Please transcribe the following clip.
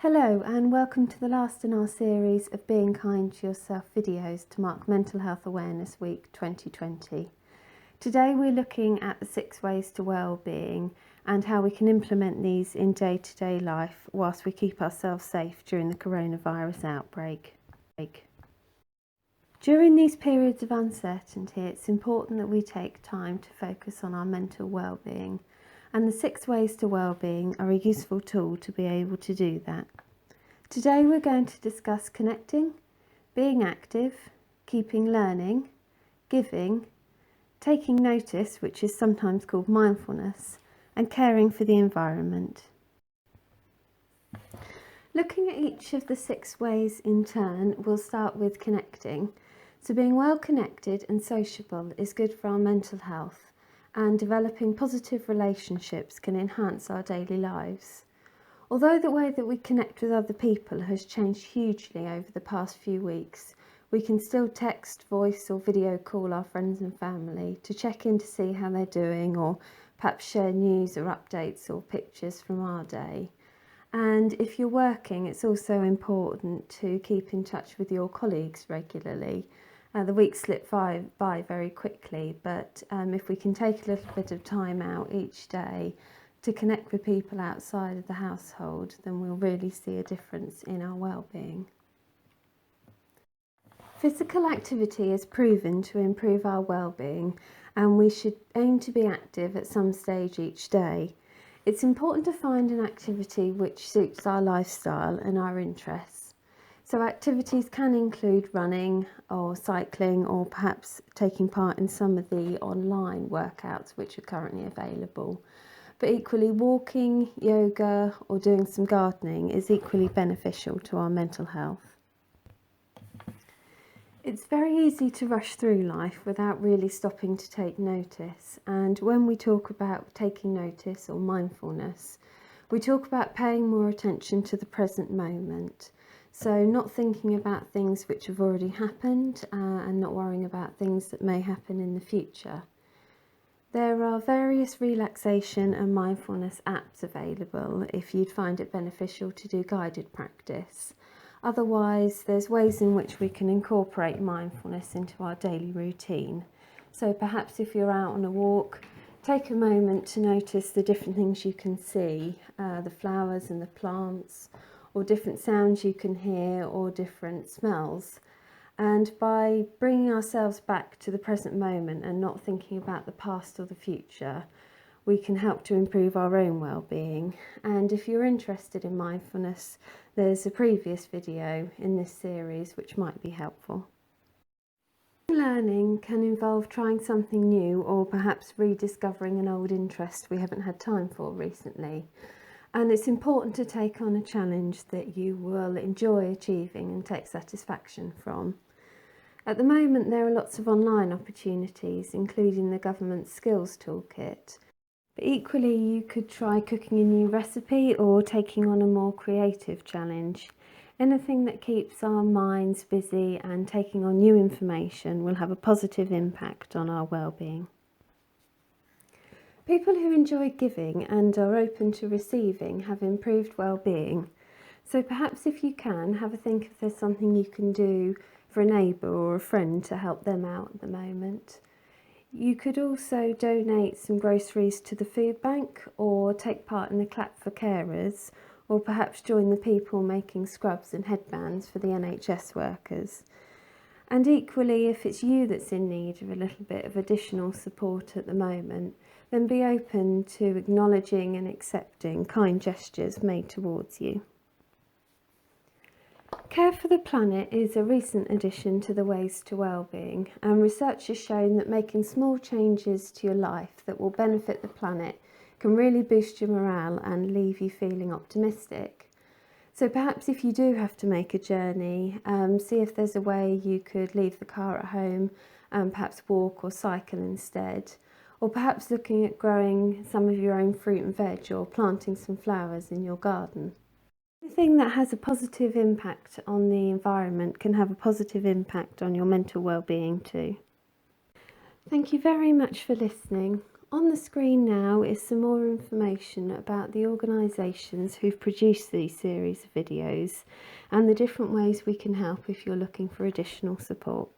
Hello and welcome to the last in our series of Being Kind to Yourself videos to mark Mental Health Awareness Week 2020. Today we're looking at the 6 ways to well-being and how we can implement these in day-to-day life whilst we keep ourselves safe during the coronavirus outbreak. During these periods of uncertainty, it's important that we take time to focus on our mental well-being, and the 6 ways to well-being are a useful tool to be able to do that. Today we're going to discuss connecting, being active, keeping learning, giving, taking notice, which is sometimes called mindfulness, and caring for the environment. Looking at each of the 6 ways in turn, we'll start with connecting. So being well connected and sociable is good for our mental health, and developing positive relationships can enhance our daily lives. Although the way that we connect with other people has changed hugely over the past few weeks, we can still text, voice or video call our friends and family to check in to see how they're doing, or perhaps share news or updates or pictures from our day. And if you're working, it's also important to keep in touch with your colleagues regularly. The weeks slip by very quickly, but if we can take a little bit of time out each day to connect with people outside of the household, then we'll really see a difference in our well-being. Physical activity is proven to improve our well-being, and we should aim to be active at some stage each day. It's important to find an activity which suits our lifestyle and our interests. So activities can include running or cycling, or perhaps taking part in some of the online workouts which are currently available. But equally, walking, yoga or doing some gardening is equally beneficial to our mental health. It's very easy to rush through life without really stopping to take notice, and when we talk about taking notice or mindfulness, we talk about paying more attention to the present moment. So not thinking about things which have already happened and not worrying about things that may happen in the future. There are various relaxation and mindfulness apps available if you'd find it beneficial to do guided practice. Otherwise, there's ways in which we can incorporate mindfulness into our daily routine. So perhaps if you're out on a walk, take a moment to notice the different things you can see, the flowers and the plants, or different sounds you can hear, or different smells. And by bringing ourselves back to the present moment and not thinking about the past or the future, we can help to improve our own well-being. And if you're interested in mindfulness, there's a previous video in this series which might be helpful. Learning can involve trying something new, or perhaps rediscovering an old interest we haven't had time for recently. And it's important to take on a challenge that you will enjoy achieving and take satisfaction from. At the moment, there are lots of online opportunities, including the government's skills toolkit. But equally, you could try cooking a new recipe or taking on a more creative challenge. Anything that keeps our minds busy and taking on new information will have a positive impact on our well-being. People who enjoy giving and are open to receiving have improved well-being. So perhaps if you can, have a think if there's something you can do for a neighbour or a friend to help them out at the moment. You could also donate some groceries to the food bank, or take part in the Clap for Carers, or perhaps join the people making scrubs and headbands for the NHS workers. And equally, if it's you that's in need of a little bit of additional support at the moment, then be open to acknowledging and accepting kind gestures made towards you. Care for the planet is a recent addition to the ways to well-being, and research has shown that making small changes to your life that will benefit the planet can really boost your morale and leave you feeling optimistic. So perhaps if you do have to make a journey, see if there's a way you could leave the car at home and perhaps walk or cycle instead. Or perhaps looking at growing some of your own fruit and veg, or planting some flowers in your garden. Anything that has a positive impact on the environment can have a positive impact on your mental well-being too. Thank you very much for listening. On the screen now is some more information about the organisations who've produced these series of videos and the different ways we can help if you're looking for additional support.